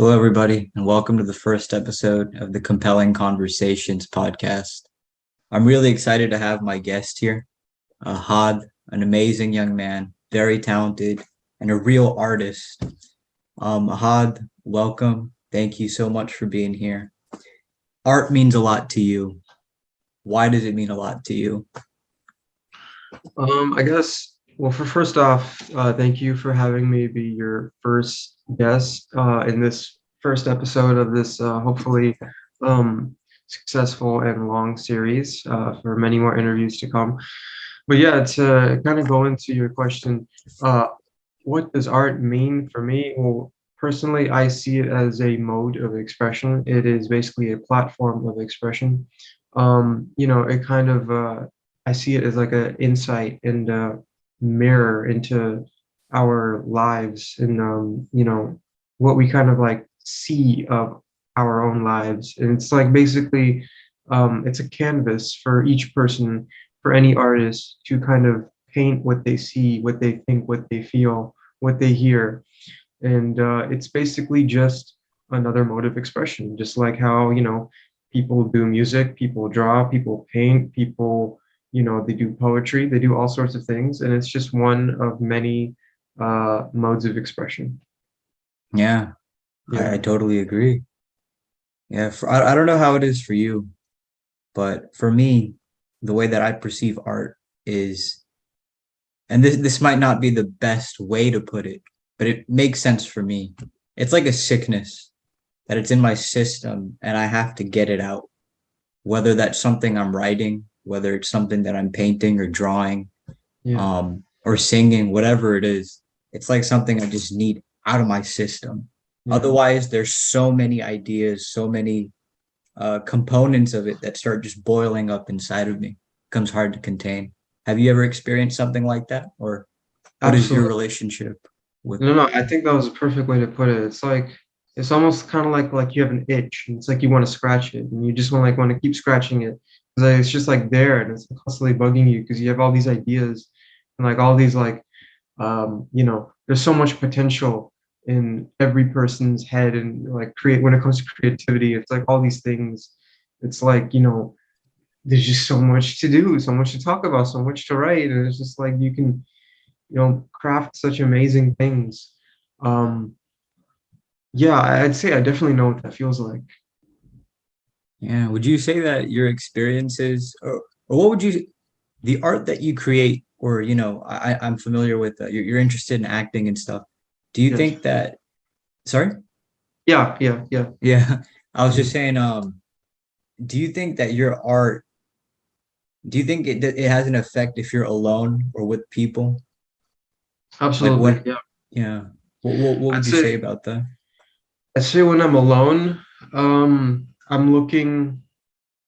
Hello, everybody, and welcome to the first episode of the Compelling Conversations podcast. I'm really excited to have my guest here, Haad, an amazing young man, very talented, and a real artist. Haad, welcome. Thank you so much for being here. Art means a lot to you. Why does it mean a lot to you? I guess, well, for first off, thank you for having me be your first guest in this first episode of this hopefully successful and long series for many more interviews to come. But yeah, to kind of go into your question, uh, what does art mean for me? Well, personally, I see it as a mode of expression. It is basically a platform of expression. It kind of I see it as like an insight and a mirror into our lives and what we kind of like see of our own lives. And it's like basically it's a canvas for each person, for any artist to kind of paint what they see, what they think, what they feel, what they hear. And it's basically just another mode of expression, just like how, people do music, people draw, people paint, people, they do poetry, they do all sorts of things. And it's just one of many modes of expression. Yeah, I Yeah. totally agree. Yeah, I don't know how it is for you, but for me, the way that I perceive art is, and this might not be the best way to put it, but it makes sense for me. It's like a sickness that it's in my system and I have to get it out, whether that's something I'm writing, whether it's something that I'm painting or drawing, Yeah. or singing, whatever it is. It's like something I just need out of my system. Yeah. Otherwise, there's so many ideas, so many components of it that start just boiling up inside of me. It becomes hard to contain. Have you ever experienced something like that, or what is your Absolutely. relationship with? No, no, I think that was a perfect way to put it. It's like it's almost kind of like you have an itch, and it's like you want to scratch it, and you just want to keep scratching it. It's just like there, and it's constantly bugging you because you have all these ideas and like all these like there's so much potential in every person's head, and like create when it comes to creativity, it's like all these things. It's like there's just so much to do, so much to talk about, so much to write, and it's just like you can craft such amazing things. Um, yeah, I'd say I definitely know what that feels like. Yeah, would you say that your experiences, or what would you, the art that you create, or I'm familiar with you're interested in acting and stuff. Do you Yes. think that? Sorry. Yeah, yeah, yeah. Yeah, I was just Mhm. saying. Do you think that your art? Do you think it has an effect if you're alone or with people? Like Absolutely. when, Yeah. yeah. What I'd would you say say about that? I'd say when I'm alone, I'm looking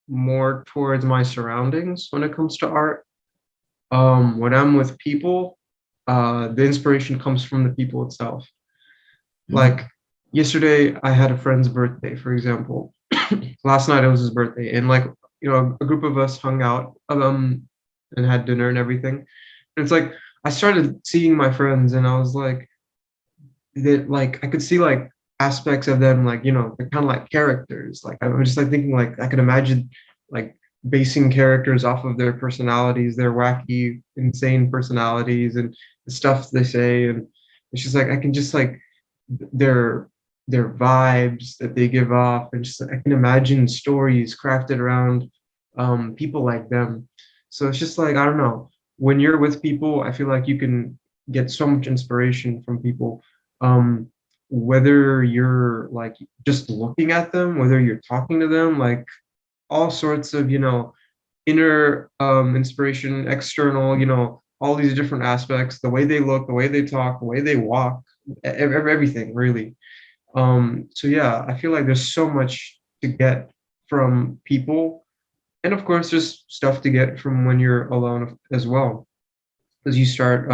more towards my surroundings when it comes to art. When I'm with people, the inspiration comes from the people itself. Mm, Like yesterday, I had a friend's birthday, for example. Last night it was his birthday, and like a group of us hung out, and had dinner and everything. And it's like I started seeing my friends, and I was like, that like I could see like aspects of them, like they're kind of like characters. Like I was just like thinking, like I could imagine like basing characters off of their personalities, their wacky, insane personalities, and the stuff they say, and it's just like I can just like their their vibes that they give off, and just I can imagine stories crafted around people like them. So it's just like I don't know. When you're with people, I feel like you can get so much inspiration from people. Um, whether you're like just looking at them, whether you're talking to them, like all sorts of inner inspiration, external, all these different aspects, the way they look, the way they talk, the way they walk, everything really. So yeah, I feel like there's so much to get from people. And of course, there's stuff to get from when you're alone as well, as you start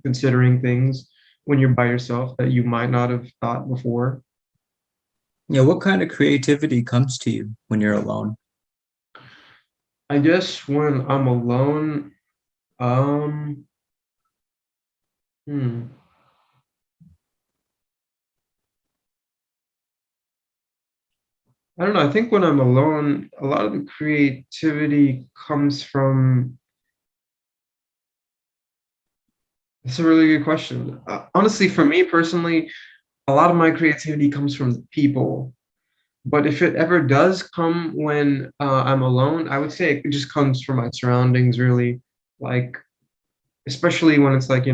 considering things when you're by yourself that you might not have thought before. yeah, what kind of creativity comes to you when you're alone? I guess when I'm alone, um, hmm, I don't know. I think when I'm alone, a lot of the creativity comes from. That's a really good question. Honestly, for me personally, a lot of my creativity comes from the people. But if it ever does come when I'm alone, I would say it just comes from my surroundings, really. Like, especially when it's like,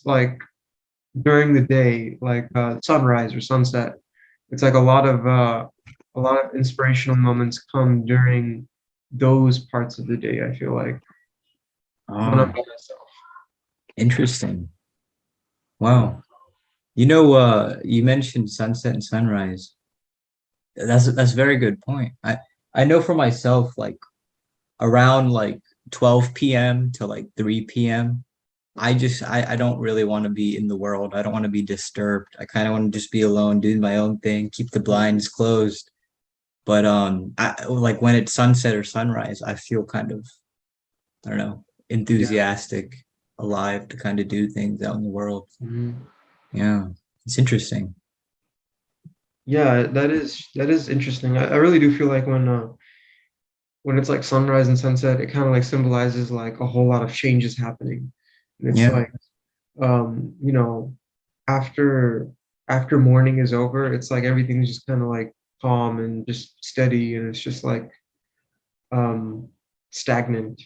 like during the day, like sunrise or sunset. It's like a lot of inspirational moments come during those parts of the day, I feel like, when I'm Oh, by myself. interesting. Yeah. Wow. You mentioned sunset and sunrise. That's a very good point. I know for myself, like around like 12 p.m. to like 3 p.m. I don't really want to be in the world. I don't want to be disturbed. I kind of want to just be alone, do my own thing, keep the blinds closed. But I like when it's sunset or sunrise, I feel kind of, I don't know, Yeah. enthusiastic, alive to kind of do things out in the world. Mhm. Yeah, it's interesting. Yeah, that is interesting. I really do feel like when it's like sunrise and sunset, it kind of like symbolizes like a whole lot of changes happening. And it's Yeah, like you know, after after morning is over, it's like everything's just kind of like calm and just steady, and it's just like um stagnant.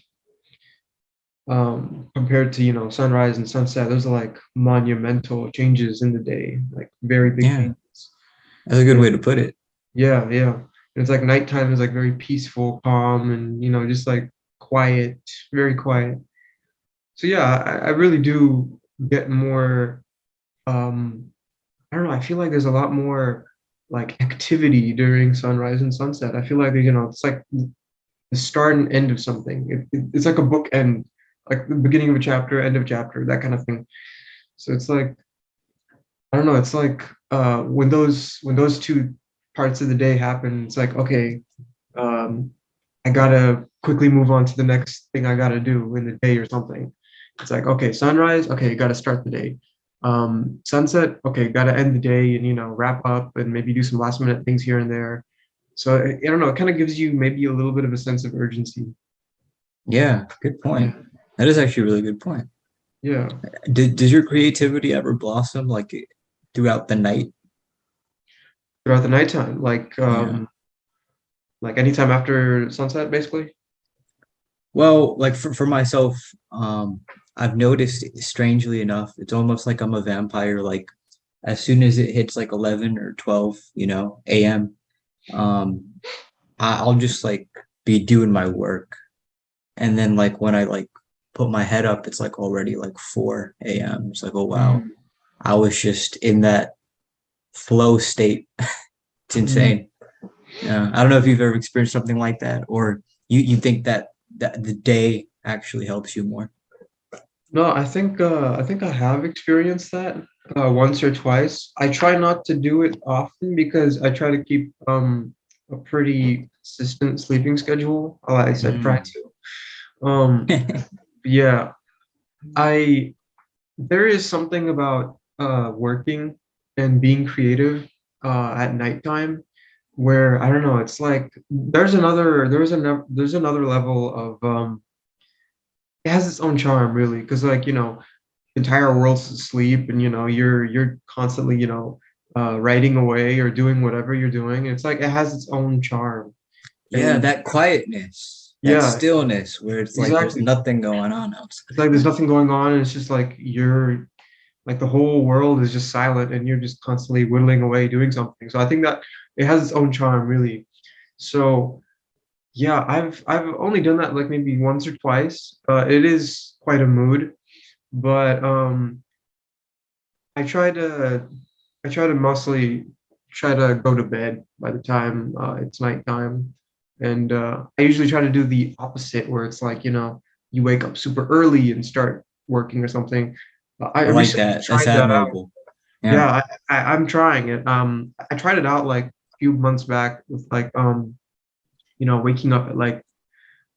Compared to, sunrise and sunset, those are like monumental changes in the day, like very big yeah, changes. that's a good And way to put it. yeah, yeah. And it's like nighttime is like very peaceful, calm, and just like quiet, very quiet. So yeah, I really do get more um I don't know, I feel like there's a lot more like activity during sunrise and sunset. I feel like it's like the start and end of something. It's like a book end, like the beginning of a chapter, end of chapter, that kind of thing. So it's like I don't know, it's like when those two parts of the day happen, it's like okay, um, I gotta quickly move on to the next thing I gotta do in the day or something. It's like, okay, sunrise, okay, gotta start the day. Sunset, okay, gotta end the day and wrap up and maybe do some last minute things here and there. So I don't know, it kind of gives you maybe a little bit of a sense of urgency. Yeah, good point. That is actually a really good point. Yeah, Does your creativity ever blossom like throughout the night? throughout the nighttime, Yeah. like anytime after sunset, basically. Well, like for myself, I've noticed strangely enough, it's almost like I'm a vampire. Like as soon as it hits like 11 or 12, a.m., um, I'll just like be doing my work. And then like when I like put my head up, it's like already like 4 a.m. It's like, oh wow, Mm. I was just in that flow state. It's Mm. insane. Yeah. I don't know if you've ever experienced something like that, or you think that the day actually helps you more. No, I think I have experienced that once or twice. I try not to do it often because I try to keep a pretty consistent sleeping schedule. I said try Mm. to. Yeah, I there is something about working and being creative at nighttime where I don't know, it's like there's another level of it has its own charm really because like entire world's asleep and you're constantly writing away or doing whatever you're doing. It's like it has its own charm. Yeah, And that quietness, that yeah, stillness where it's like there's exactly. nothing going on It's like outside. there's nothing going on and it's just like you're like the whole world is just silent and you're just constantly whittling away doing something. So I think that it has its own charm really. So yeah, I've only done that like maybe once or twice. It is quite a mood, but I try to I try to mostly try to go to bed by the time it's nighttime, and I usually try to do the opposite, where it's like you wake up super early and start working or something. I I like recently that. That's tried that out. admirable. Yeah. Yeah, I'm trying it. I tried it out like a few months back with like waking up at like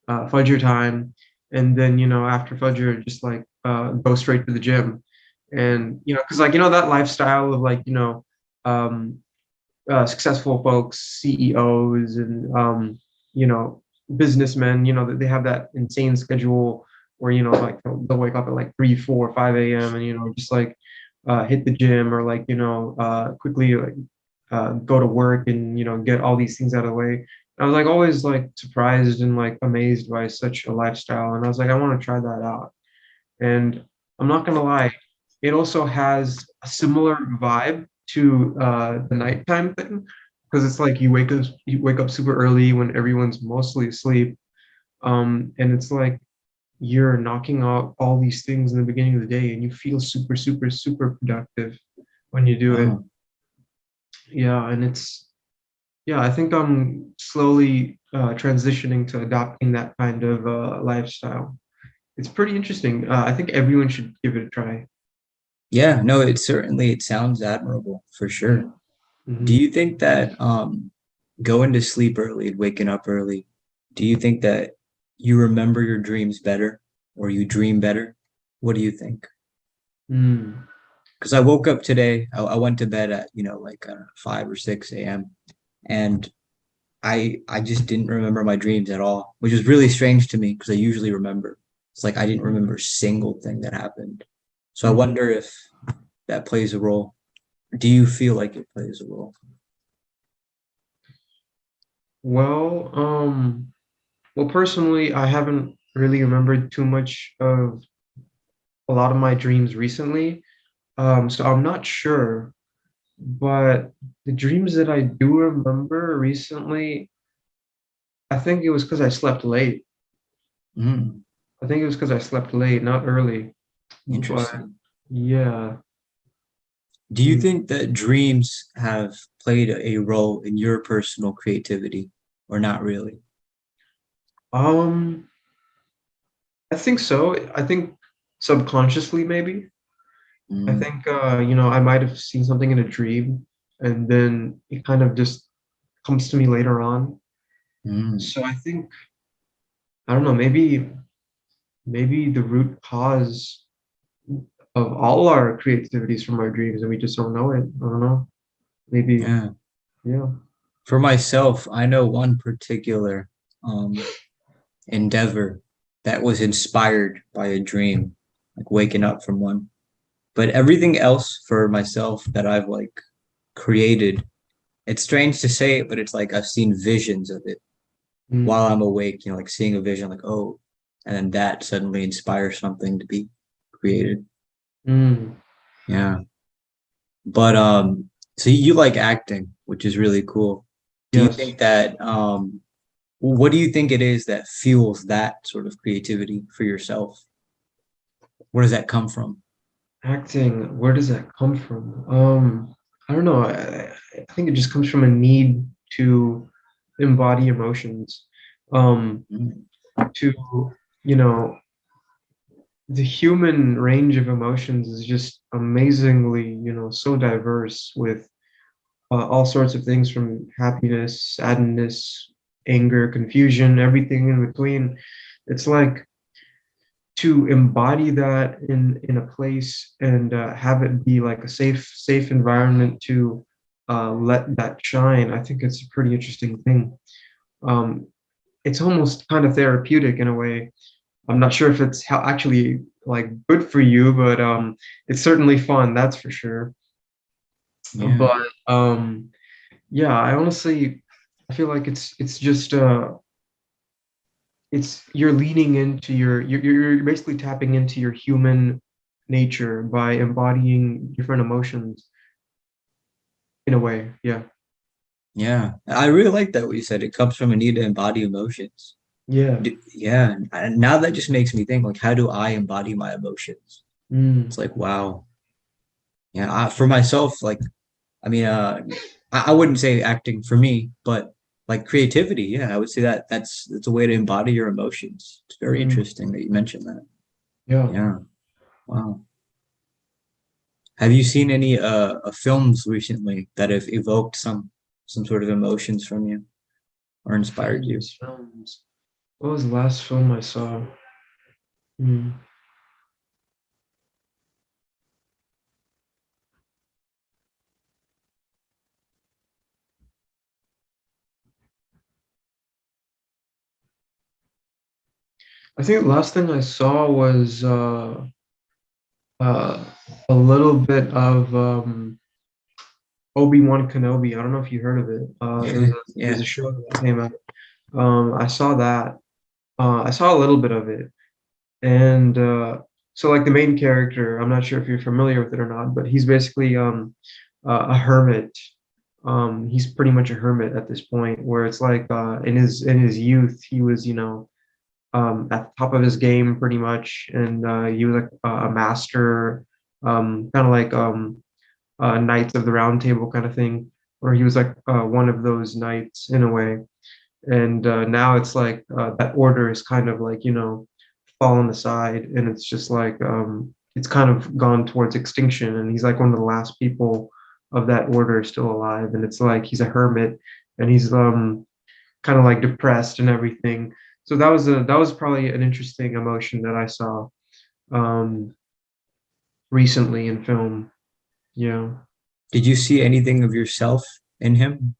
Fajr time, and then after Fajr just like go straight to the gym, and because like that lifestyle of like um successful folks, CEOs, and you know, businessmen. You know, that they have that insane schedule where like they'll wake up at like 3, 4, 5 a.m. and just like hit the gym, or like quickly like go to work and get all these things out of the way. I was like always like surprised and like amazed by such a lifestyle, and I was like, I want to try that out. And I'm not gonna lie, it also has a similar vibe to the nighttime thing, because it's like you wake up super early when everyone's mostly asleep, and it's like you're knocking out all these things in the beginning of the day, and you feel super, super, super productive when you do it. Oh, Yeah, and yeah, I think I'm slowly transitioning to adopting that kind of lifestyle. It's pretty interesting. I think everyone should give it a try. yeah, no, it sounds admirable for sure. Do Mhm. you think that going to sleep early and waking up early, do you think that you remember your dreams better or you dream better? What do you think? Mm. Because I woke up today, I went to bed at, like 5 or 6 a.m. and I just didn't remember my dreams at all, which is really strange to me because I usually remember. It's like I didn't remember a single thing that happened. So I Mhm. wonder if that plays a role. Do you feel like it plays a role? Well, personally, I haven't really remembered too much of a lot of my dreams recently. So I'm not sure, but the dreams that I do remember recently, I think it was because I slept late. Mm, I think it was because I slept late, not early. But interesting. yeah. Do you Mm. think that dreams have played a role in your personal creativity or not really? Um, I think so. I think subconsciously, maybe. I Mm, think I might have seen something in a dream, and then it kind of just comes to me later on. mm, So I think, I don't know, maybe the root cause of all our creativities from our dreams, and we just don't know it. I don't know. Maybe, yeah. yeah. For myself, I know one particular um, endeavor that was inspired by a dream, like waking up from one. But everything else for myself that I've like created, it's strange to say it, but it's like I've seen visions of it while Mm, I'm awake, like seeing a vision, like, oh, and then that suddenly inspires something to be created. mm, Yeah. But so you like acting, which is really cool. Do you yes. think that what do you think it is that fuels that sort of creativity for yourself? Where does that come from? Acting, where does that come from? I don't know. I think it just comes from a need to embody emotions. Um, Mm, to, you know, the human range of emotions is just amazingly, so diverse, with all sorts of things from happiness, sadness, anger, confusion, everything in between. It's like to embody that in a place, and have it be like a safe environment to let that shine. I think it's a pretty interesting thing. Um, it's almost kind of therapeutic in a way. I'm not sure if it's how actually like good for you, but it's certainly fun, that's for sure. yeah. But yeah, I feel like it's just it's you're leaning into you're basically tapping into your human nature by embodying different emotions in a way. Yeah. Yeah. I really like that what you said. It comes from a need to embody emotions. Yeah. Yeah. And now that just makes me think like how do I embody my emotions? It's Mm. like wow. Yeah, for myself like I mean I wouldn't say acting for me, but like creativity, yeah, I would say that that's a way to embody your emotions. It's very Mm. interesting that you mentioned that. Yeah. Yeah. Wow. Have you seen any films recently that have evoked some sort of emotions from you or inspired you? Films. What was the last film I saw? Mm. I think the last thing I saw was uh, a little bit of Obi-Wan Kenobi. I don't know if you heard of it. There's Yeah. a show that came out. I saw that. I saw a little bit of it, and so like the main character, I'm not sure if you're familiar with it or not, but he's basically a hermit. He's pretty much a hermit at this point, where it's like in his youth he was at the top of his game pretty much, and he was like a master, kind of like Knights of the Round Table kind of thing, where he was like one of those knights in a way. And now it's like that order is kind of like fallen aside, and it's just like it's kind of gone towards extinction. And he's like one of the last people of that order still alive, and it's like he's a hermit, and he's kind of like depressed and everything. So that was probably an interesting emotion that I saw um, recently in film. Yeah. Did you see anything of yourself in him?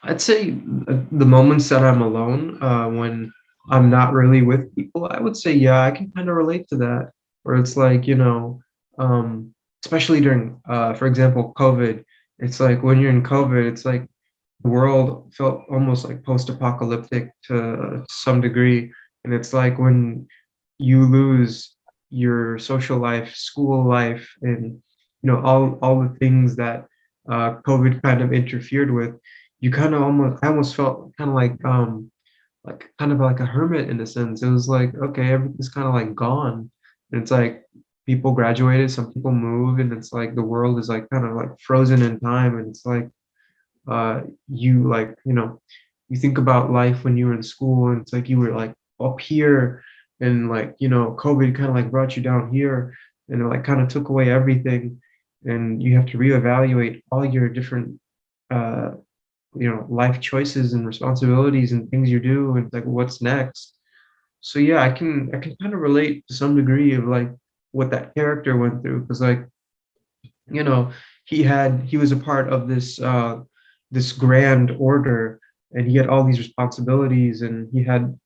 I'd say the moments that I'm alone, when I'm not really with people, I would say, yeah, I can kind of relate to that. Where it's like, um, especially during, for example, COVID, it's like when you're in COVID, it's like the world felt almost like post-apocalyptic to some degree. And it's like when you lose your social life, school life, and all the things that COVID kind of interfered with, you kind of almost I almost felt kind of like kind of like a hermit in a sense. It was like, okay, everything's kind of like gone. And it's like people graduated, some people moved, and it's like the world is like kind of like frozen in time. And it's like you like you think about life when you were in school, and it's like you were like up here, and like COVID kind of like brought you down here, and it like kind of took away everything, and you have to reevaluate all your different uh life choices and responsibilities and things you do, and like what's next. So yeah, I can kind of relate to some degree of like what that character went through, because like you know he was a part of this grand order, and he had all these responsibilities, and he had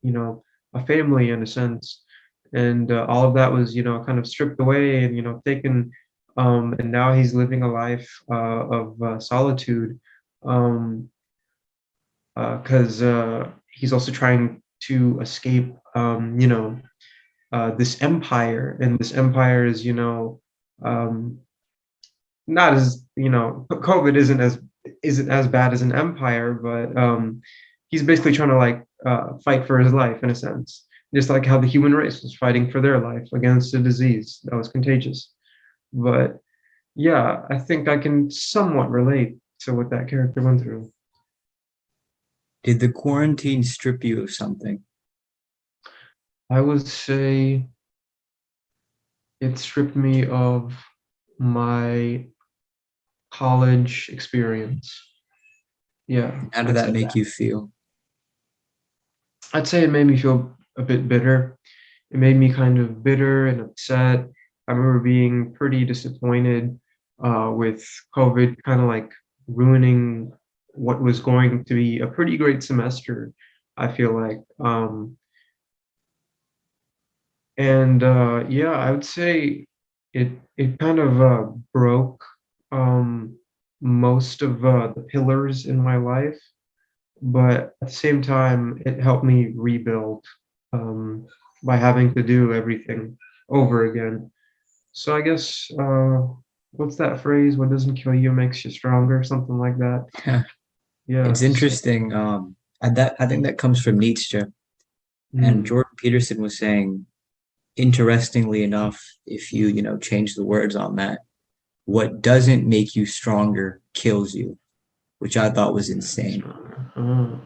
a family in a sense, and all of that was kind of stripped away and taken, and now he's living a life of solitude, um because he's also trying to escape this empire, and this empire is um not as COVID isn't as bad as an empire, but he's basically trying to like fight for his life in a sense, just like how the human race was fighting for their life against a disease that was contagious. But yeah, I think I can somewhat relate to what that character went through. Did the quarantine strip you of something? I would say it stripped me of my college experience. Yeah, How did I'd that say make that. you feel? I'd say it made me feel a bit bitter. It made me kind of bitter and upset. I remember being pretty disappointed with COVID kind of like ruining what was going to be a pretty great semester, I feel like. And yeah, I would say it kind of broke um, most of the pillars in my life, but at the same time, it helped me rebuild um, by having to do everything over again. So I guess what's that phrase? What doesn't kill you makes you stronger, something like that. It's Yeah. So, interesting. I think that comes from Nietzsche, and mm, Jordan Peterson was saying, interestingly enough, if you change the words on that, what doesn't make you stronger kills you, which I thought was insane. stronger.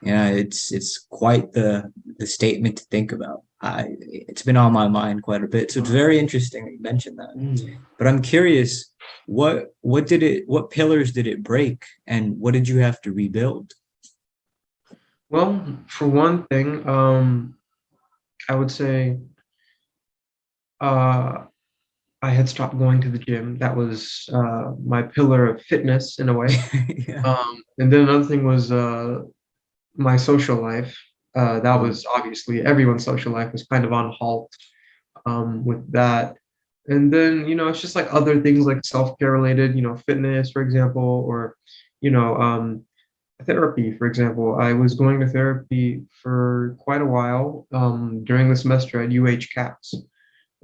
Yeah, it's quite the statement to think about. It's been on my mind quite a bit, so it's very interesting that you mentioned that. Mm. But I'm curious, what pillars did it break, and what did you have to rebuild? Well, for one thing, I would say uh, I had stopped going to the gym. That was my pillar of fitness in a way. Yeah. And then another thing was my social life. That Mm. was obviously everyone's social life was kind of on halt with that. And then, it's just like other things like self-care related, fitness, for example, or, you know, um, therapy, for example. I was going to therapy for quite a while during the semester at UH CAPS.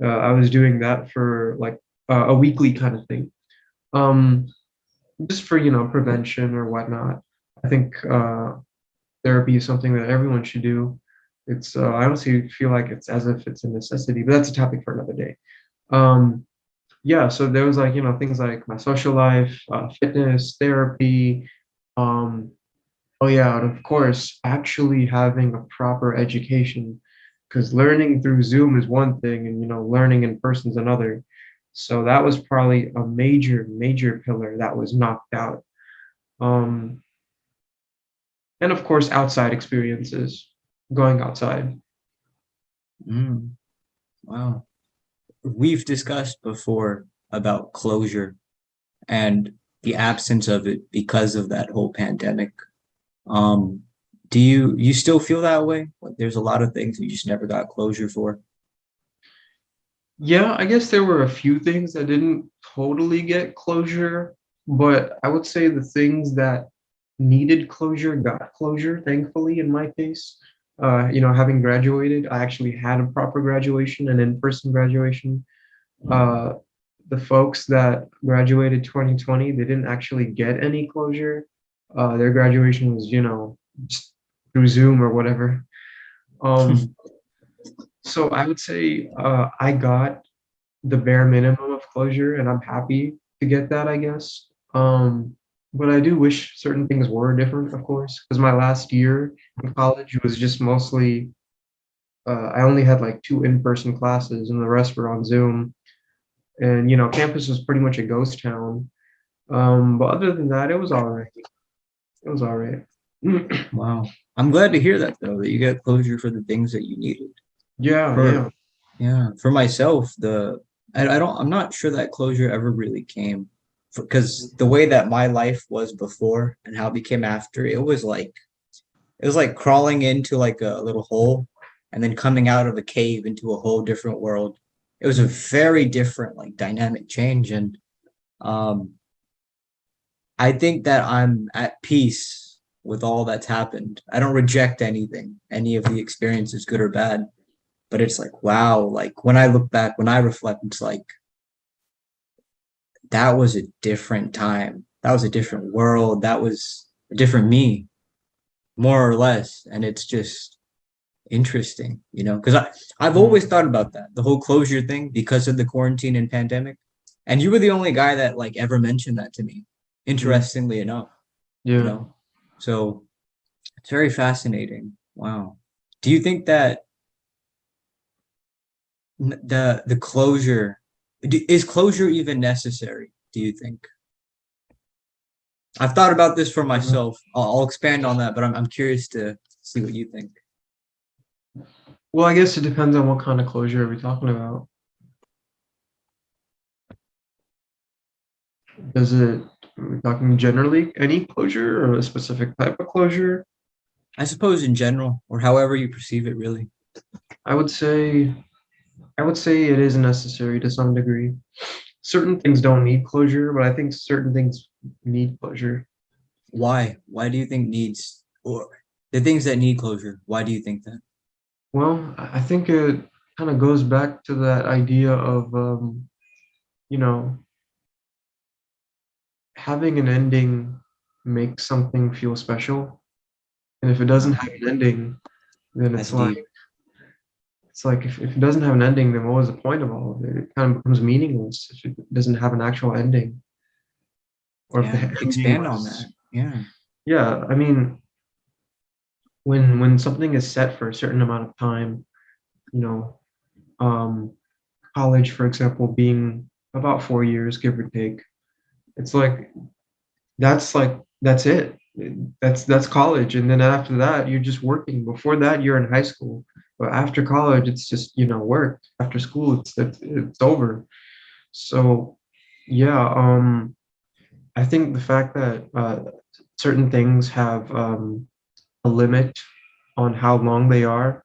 I was doing that for like a weekly kind of thing, um, just for, prevention or whatnot. I think therapy is something that everyone should do. I honestly feel like it's as if it's a necessity, but that's a topic for another day. Um, yeah, so there was like, things like my social life, fitness, therapy, um, oh yeah, and of course, actually having a proper education, because learning through Zoom is one thing, and learning in person is another. So that was probably a major, major pillar that was knocked out. Um, and of course, outside experiences, going outside. Mm. Wow. We've discussed before about closure and the absence of it because of that whole pandemic. Um, do you still feel that way? Like there's a lot of things you just never got closure for. Yeah, I guess there were a few things that didn't totally get closure, but I would say the things that needed closure got closure, thankfully, in my case. Having graduated, I actually had a proper graduation, an in-person graduation. Uh, the folks that graduated 2020, they didn't actually get any closure. Their graduation was, just through Zoom or whatever. Um, so I would say I got the bare minimum of closure, and I'm happy to get that, I guess. But I do wish certain things were different, of course, because my last year in college was just mostly, I only had like two in-person classes, and the rest were on Zoom. And, campus was pretty much a ghost town. But other than that, it was all right. It was all right. Wow. I'm glad to hear that though, that you got closure for the things that you needed. Yeah, For yeah. yeah, for myself, I'm not sure that closure ever really came because the way that my life was before and how it became after, it was like crawling into like a little hole and then coming out of a cave into a whole different world. It was a very different like dynamic change and um I think that I'm at peace with all that's happened. I don't reject anything, any of the experiences, good or bad. But it's like, wow, like when I look back, when I reflect, it's like that was a different time. That was a different world. That was a different me, more or less. And it's just interesting, because I've always Mm, thought about that, the whole closure thing because of the quarantine and pandemic. And you were the only guy that like ever mentioned that to me, mm, interestingly enough, you yeah. know? So it's very fascinating. Wow. Do you think that the closure is closure even necessary? Do you think? I've thought about this for Uh, myself. I'll expand on that, but I'm curious to see what you think. well, I guess it depends on what kind of closure are we talking about. Does it, are we talking generally any closure or a specific type of closure? I suppose in general, or however you perceive it, really. I would say I would say it is necessary to some degree. Certain things don't need closure, but I think certain things need closure. Why? Why do you think needs or the things that need closure? Why do you think that? Well, I think it kind of goes back to that idea of you know, having an ending makes something feel special. And if it doesn't Wow, have an ending, then that's deep. it's like if it doesn't have an ending, then what was the point of all of it? It kind of becomes meaningless if it doesn't have an actual ending. Or if the Yeah, ending expand on was, that. Yeah, yeah, I mean, when something is set for a certain amount of time, you know, um, college, for example, being about 4 years, give or take, it's like that's it. That's college, and then after that, you're just working. Before that, you're in high school, but after college, it's just work. After school, it's over. So, yeah, I think the fact that certain things have a limit on how long they are.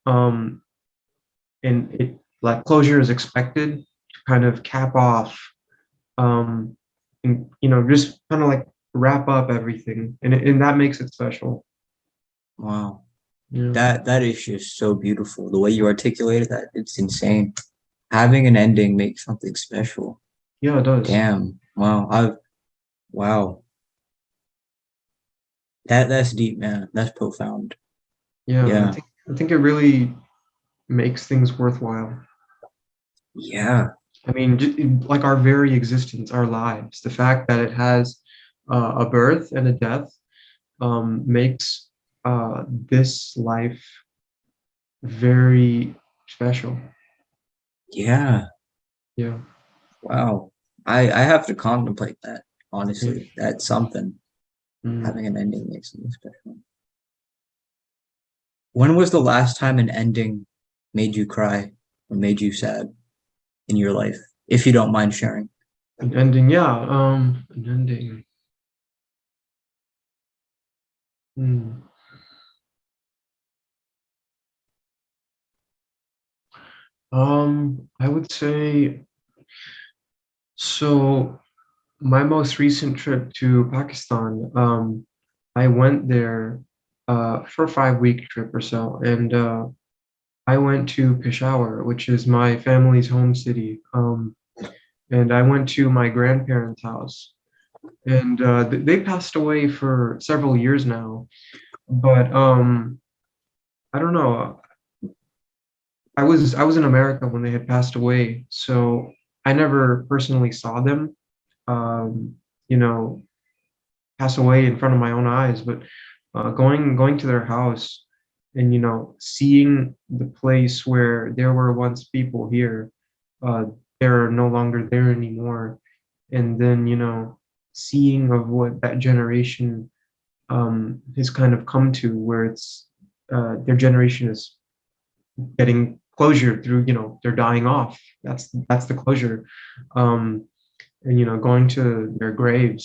Um, and it like closure is expected to kind of cap off, um, and just kind of like wrap up everything, and that makes it special. Wow. Yeah, That is just so beautiful. The way you articulated that, it's insane. Having an ending makes something special. yeah, it does. Damn. Wow. Wow. That's deep, man. That's profound. Yeah, Yeah. I think it really makes things worthwhile. Yeah. I mean, like our very existence, our lives, the fact that it has a birth and a death, makes this life very special. Yeah. Yeah. Wow. I have to contemplate that, Yeah. honestly. That's something. Mm. Having an ending makes something special. When was the last time an ending made you cry or made you sad in your life? If you don't mind sharing. An ending, yeah. An ending. Hmm. I would say so. My most recent trip to Pakistan, I went there for a 5 week trip or so, and I went to Peshawar, which is my family's home city. And I went to my grandparents' house, and they passed away for several years now. But I don't know. I was in America when they had passed away, so I never personally saw them, um, you know, pass away in front of my own eyes. But going to their house and seeing the place where there were once people here, uh, they're no longer there anymore, and then seeing of what that generation has kind of come to, where it's their generation is getting closure through they're dying off. That's the closure. um and going to their graves,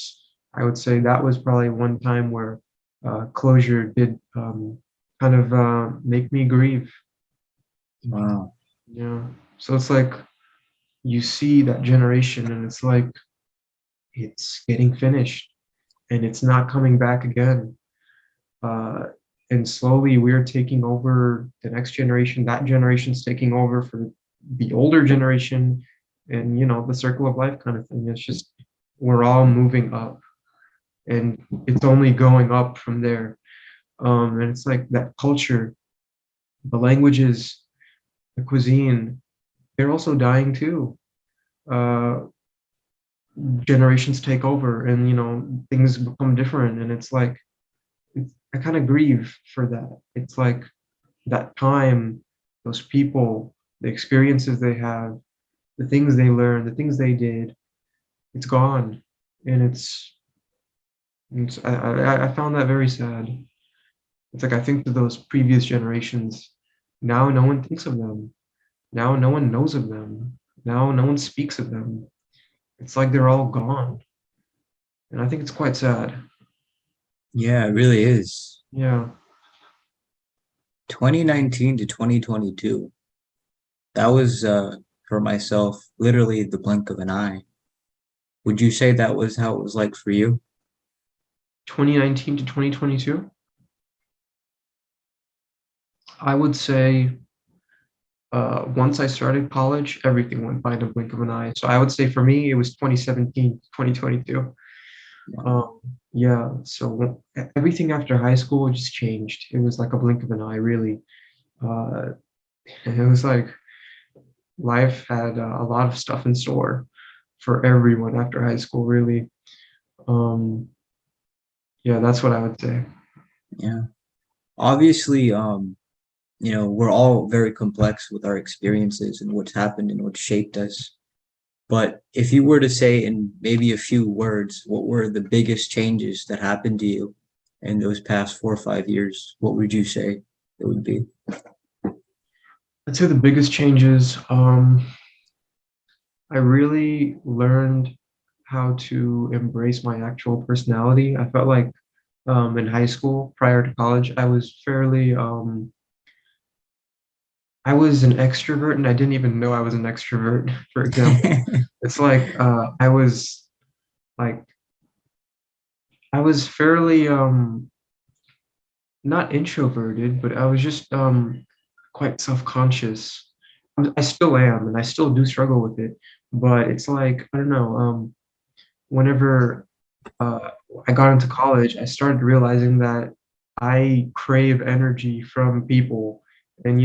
I would say that was probably one time where closure did kind of make me grieve. Wow. Yeah, so it's like you see that generation and it's like it's getting finished and it's not coming back again. uh, and slowly we're taking over the next generation. That generation's taking over for the older generation, and the circle of life kind of thing. It's just we're all moving up, and it's only going up from there. And it's like that culture, the languages, the cuisine, they're also dying too. Uh, Generations take over, and things become different, and it's like I kind of grieve for that. It's like that time, those people, the experiences they have, the things they learned, the things they did, it's gone. And I found that very sad. It's like I think to those previous generations. Now no one thinks of them. Now no one knows of them. Now no one speaks of them. It's like they're all gone. And I think it's quite sad. Yeah, it really is. Yeah. 2019 to 2022. That was for myself literally the blink of an eye. Would you say that was how it was like for you? 2019 to 2022, I would say once I started college, everything went by in a blink of an eye. So I would say for me, it was 2017, 2022. Wow. Um, yeah, so everything after high school just changed. It was like a blink of an eye, really. Uh, it was like life had a lot of stuff in store for everyone after high school, really. Um, yeah, that's what I would say. Yeah. Obviously, we're all very complex with our experiences and what's happened and what shaped us. But if you were to say in maybe a few words, what were the biggest changes that happened to you in those past 4 or 5 years? What would you say it would be? I'd say the biggest changes, I really learned how to embrace my actual personality. I felt like in high school prior to college, I was an extrovert and I didn't even know I was an extrovert, for example. It's like like I was fairly not introverted, but I was just quite self-conscious. I still am, and I still do struggle with it. But it's like I don't know. Whenever uh, I got into college, I started realizing that I crave energy from people, and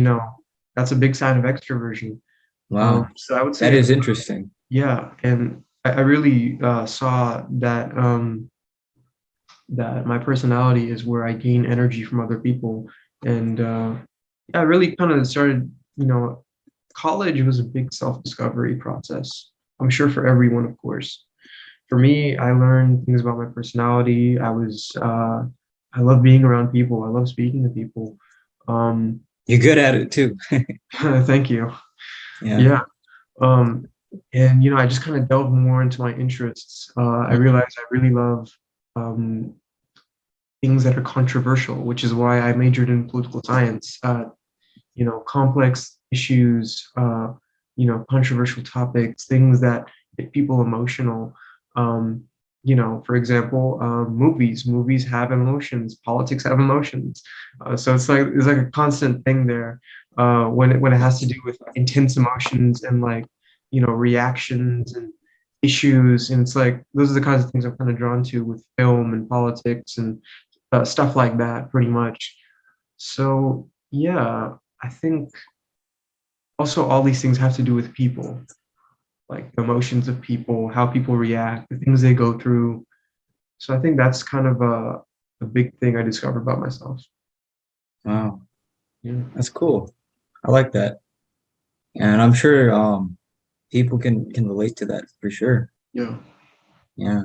that's a big sign of extroversion. Wow, So I would that say, is interesting. yeah, and I really saw that my personality is where I gain energy from other people. And yeah, I really kind of started, college was a big self-discovery process. I'm sure for everyone, of course. For me, I learned things about my personality. I love being around people. I love speaking to people. Um, You're good at it too. thank you. Yeah. Yeah. Um, and I just kind of delved more into my interests. I Mhm. realized I really love um, things that are controversial, which is why I majored in political science. Complex issues, controversial topics, things that get people emotional. Um, for example, movies. Movies have emotions. Politics have emotions. So it's like a constant thing there when it has to do with intense emotions and reactions and issues. And it's like those are the kinds of things I'm kind of drawn to with film and politics and stuff like that, pretty much. So yeah, I think also all these things have to do with people, like the emotions of people, how people react, the things they go through. So I think that's kind of a big thing I discovered about myself. Wow, Yeah. that's cool. I like that. And I'm sure people can relate to that for sure. Yeah. Yeah.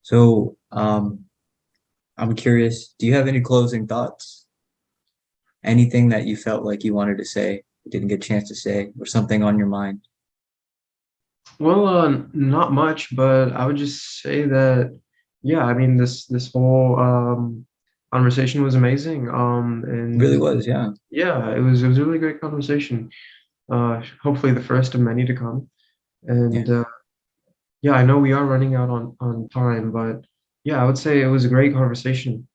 So I'm curious, do you have any closing thoughts? Anything that you felt like you wanted to say, didn't get a chance to say, or something on your mind? Well, not much, but I would just say that, yeah, I mean, this whole conversation was amazing. It really And was, yeah. yeah, it was a really great conversation. Hopefully the first of many to come. Yeah. And yeah, I know we are running out on time, but yeah, I would say it was a great conversation.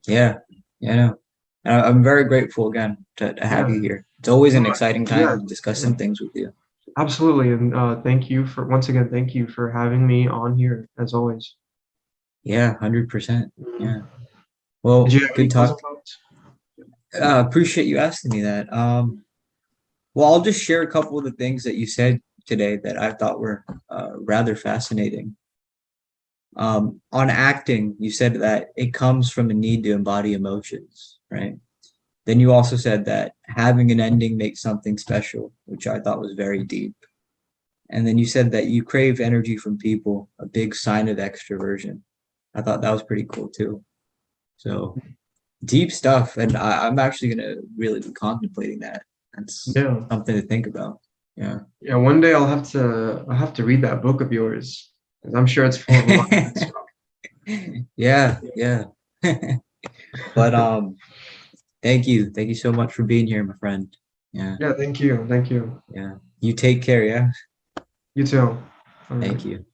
Yeah. Yeah, no. And I'm very grateful again to have Yeah, you here. It's always no, an exciting yeah, time to discuss some and things with you. absolutely. And thank you for once again, thank you for having me on here as always. Yeah, 100%. Mhm. Yeah. Did Well, you have any good closing talk. thoughts? Appreciate you asking me that. Well, I'll just share a couple of the things that you said today that I thought were rather fascinating. On acting, you said that it comes from a need to embody emotions, right? Then you also said that having an ending makes something special, which I thought was very deep. And then you said that you crave energy from people, a big sign of extroversion. I thought that was pretty cool too. So deep stuff, and I'm actually gonna really be contemplating that. That's Yeah, something to think about. Yeah. yeah. One day I'll have to read that book of yours 'cause I'm sure it's full of a lot of good stuff. Yeah, yeah. But thank you so much for being here, my friend. Yeah, Yeah, thank you, thank you. yeah. You take care, yeah. You too. All Thank right. you.